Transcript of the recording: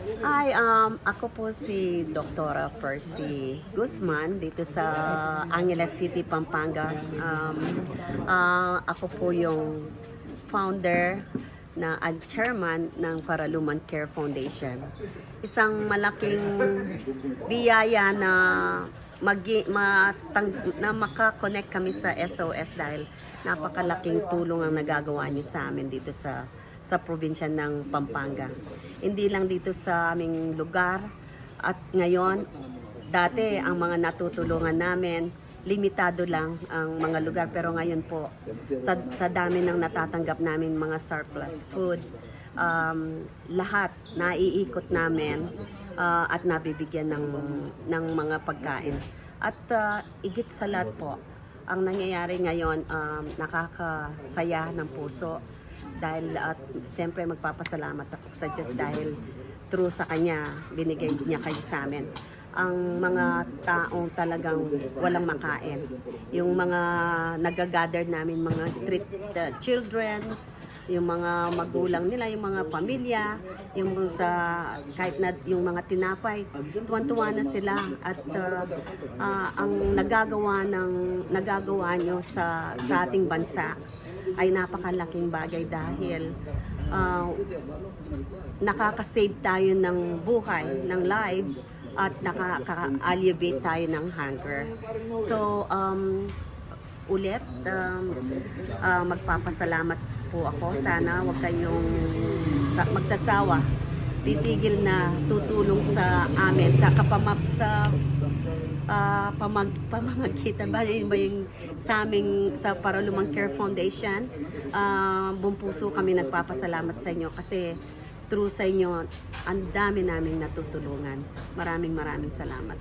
Hi, ako po si Dr. Percy Guzman dito sa Angeles City, Pampanga. Ako po yung founder at chairman ng Paraluman Care Foundation. Isang malaking biyaya na na makakonect kami sa SOS dahil napakalaking tulong ang nagagawa niyo sa amin dito sa probinsya ng Pampanga. Hindi lang dito sa aming lugar at ngayon, dati ang mga natutulungan namin, limitado lang ang mga lugar, pero ngayon po, sa dami ng natatanggap namin mga surplus food, lahat naiikot namin at nabibigyan ng mga pagkain. At igit sa lahat po, ang nangyayari ngayon, nakakasaya ng puso dahil at siyempre magpapasalamat ako sa Diyos dahil through sa Kanya, binigay niya kayo sa amin. Ang mga taong talagang walang makain, yung mga nagagather namin, mga street children, yung mga magulang nila, yung mga pamilya, yung kahit na yung mga tinapay, tuwan-tuwa na sila at ang nagagawa nyo sa ating bansa ay napakalaking bagay dahil nakaka-save tayo ng buhay, ng lives, at nakaka-alleviate tayo ng hunger. So, ulit, magpapasalamat po ako. Sana huwag kayong magsasawa. Titigil na tutulong sa amin, sa pamamagitan ba yung sa aming sa Paraluman Care Foundation. Buong puso kami nagpapasalamat sa inyo kasi through sa inyo ang dami naming natutulungan. Maraming salamat.